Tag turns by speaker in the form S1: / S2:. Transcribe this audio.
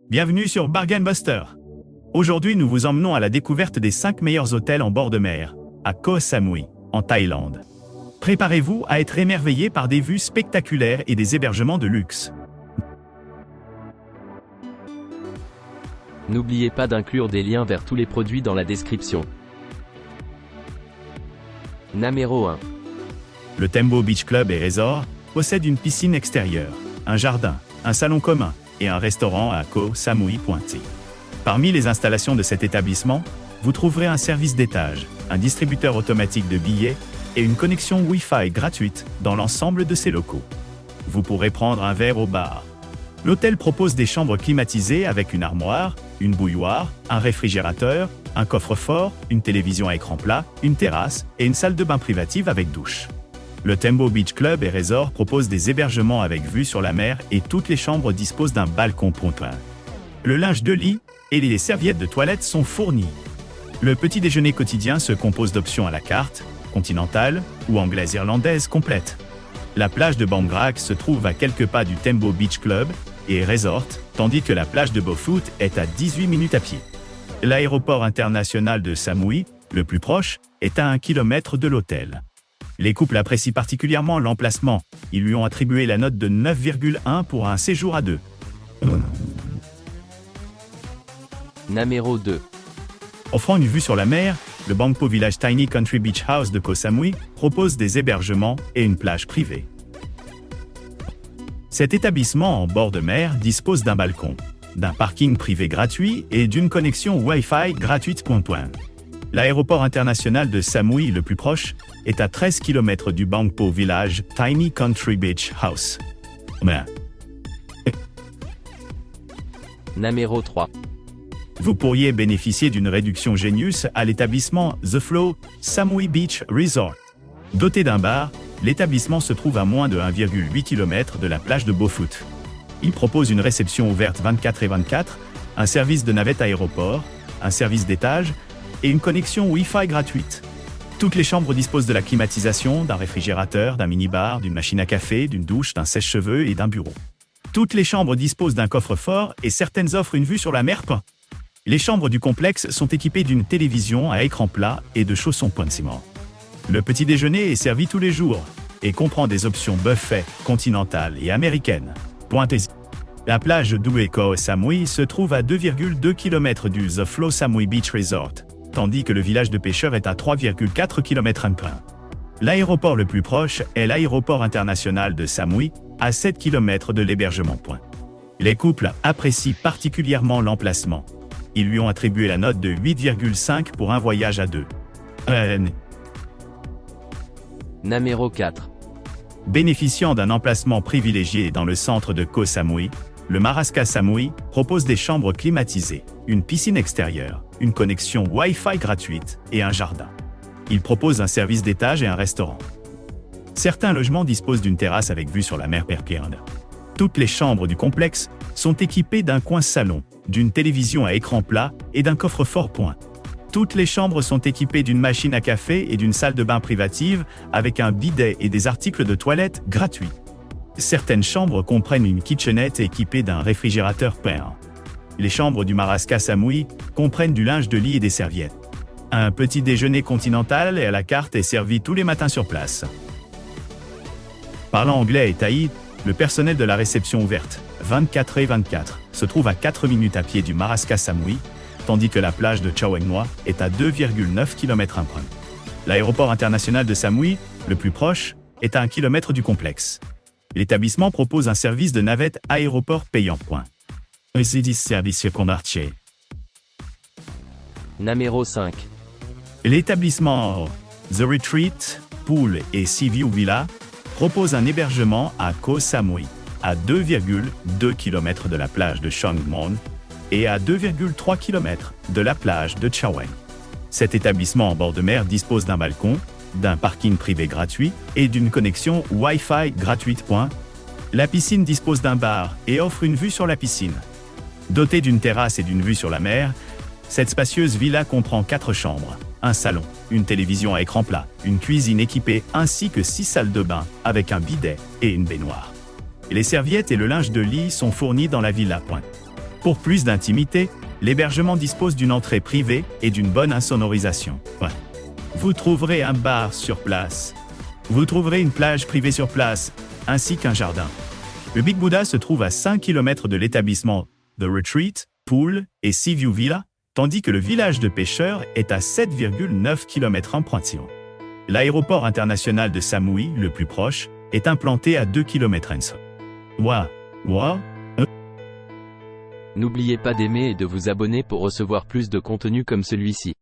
S1: Bienvenue sur Bargain Buster. Aujourd'hui, nous vous emmenons à la découverte des 5 meilleurs hôtels en bord de mer, à Koh Samui, en Thaïlande. Préparez-vous à être émerveillé par des vues spectaculaires et des hébergements de luxe.
S2: N'oubliez pas d'inclure des liens vers tous les produits dans la description. Numéro 1.
S1: Le Tembo Beach Club et Resort possède une piscine extérieure, un jardin, un salon commun et un restaurant à Koh Samui. Parmi les installations de cet établissement, vous trouverez un service d'étage, un distributeur automatique de billets et une connexion Wi-Fi gratuite dans l'ensemble de ses locaux. Vous pourrez prendre un verre au bar. L'hôtel propose des chambres climatisées avec une armoire, une bouilloire, un réfrigérateur, un coffre-fort, une télévision à écran plat, une terrasse et une salle de bain privative avec douche. Le Tembo Beach Club et Resort propose des hébergements avec vue sur la mer et toutes les chambres disposent d'un balcon pointoin. Le linge de lit et les serviettes de toilette sont fournis. Le petit déjeuner quotidien se compose d'options à la carte, continentale ou anglaise-irlandaise complète. La plage de Bangrak se trouve à quelques pas du Tembo Beach Club et Resort, tandis que la plage de Beaufort est à 18 minutes à pied. L'aéroport international de Samui, le plus proche, est à 1 km de l'hôtel. Les couples apprécient particulièrement l'emplacement. Ils lui ont attribué la note de 9,1 pour un séjour à deux.
S2: Numéro 2.
S1: Offrant une vue sur la mer, le Bangpo Village Tiny Country Beach House de Koh Samui propose des hébergements et une plage privée. Cet établissement en bord de mer dispose d'un balcon, d'un parking privé gratuit et d'une connexion Wi-Fi gratuite. L'aéroport international de Samui, le plus proche, est à 13 km du Bangpo Village Tiny Country Beach House.
S2: Numéro 3.
S1: Vous pourriez bénéficier d'une réduction Genius à l'établissement The Flow Samui Beach Resort. Doté d'un bar, l'établissement se trouve à moins de 1,8 km de la plage de Beaufort. Il propose une réception ouverte 24/24, un service de navette aéroport, un service d'étage et une connexion Wi-Fi gratuite. Toutes les chambres disposent de la climatisation, d'un réfrigérateur, d'un mini-bar, d'une machine à café, d'une douche, d'un sèche-cheveux et d'un bureau. Toutes les chambres disposent d'un coffre-fort et certaines offrent une vue sur la mer. Les chambres du complexe sont équipées d'une télévision à écran plat et de chaussons point de ciment. Le petit déjeuner est servi tous les jours et comprend des options buffet, continentales et américaines. La plage de Koh Samui se trouve à 2,2 km du The Flow Samui Beach Resort, tandis que le village de pêcheurs est à 3,4 km. L'aéroport le plus proche est l'aéroport international de Samui, à 7 km de l'hébergement. Les couples apprécient particulièrement l'emplacement. Ils lui ont attribué la note de 8,5 pour un voyage à deux.
S2: Numéro 4.
S1: Bénéficiant d'un emplacement privilégié dans le centre de Koh Samui, le Marasca Samui propose des chambres climatisées, une piscine extérieure, une connexion Wi-Fi gratuite et un jardin. Il propose un service d'étage et un restaurant. Certains logements disposent d'une terrasse avec vue sur la mer Perkirn. Toutes les chambres du complexe sont équipées d'un coin salon, d'une télévision à écran plat et d'un coffre-fort. Toutes les chambres sont équipées d'une machine à café et d'une salle de bain privative avec un bidet et des articles de toilette gratuits. Certaines chambres comprennent une kitchenette équipée d'un réfrigérateur peint. Les chambres du Marasca Samui comprennent du linge de lit et des serviettes. Un petit déjeuner continental et à la carte est servi tous les matins sur place. Parlant anglais et thaï, le personnel de la réception ouverte, 24/24, se trouve à 4 minutes à pied du Marasca Samui, tandis que la plage de Chao Eng Noa est à 2,9 km. L'aéroport international de Samui, le plus proche, est à 1 km du complexe. L'établissement propose un service de navette aéroport payant.
S2: Numéro 5.
S1: L'établissement The Retreat, Pool et Sea View Villa propose un hébergement à Koh Samui, à 2,2 km de la plage de Chong Mon et à 2,3 km de la plage de Chao Eng. Cet établissement en bord de mer dispose d'un balcon, d'un parking privé gratuit et d'une connexion Wi-Fi gratuite. La piscine dispose d'un bar et offre une vue sur la piscine. Dotée d'une terrasse et d'une vue sur la mer, cette spacieuse villa comprend 4 chambres, un salon, une télévision à écran plat, une cuisine équipée ainsi que 6 salles de bain avec un bidet et une baignoire. Les serviettes et le linge de lit sont fournis dans la villa. Pour plus d'intimité, l'hébergement dispose d'une entrée privée et d'une bonne insonorisation. Ouais. Vous trouverez un bar sur place. Vous trouverez une plage privée sur place, ainsi qu'un jardin. Le Big Buddha se trouve à 5 km de l'établissement The Retreat, Pool et Seaview Villa, tandis que le village de pêcheurs est à 7,9 km en pointillon. L'aéroport international de Samui, le plus proche, est implanté à 2 km.
S2: N'oubliez pas d'aimer et de vous abonner pour recevoir plus de contenu comme celui-ci.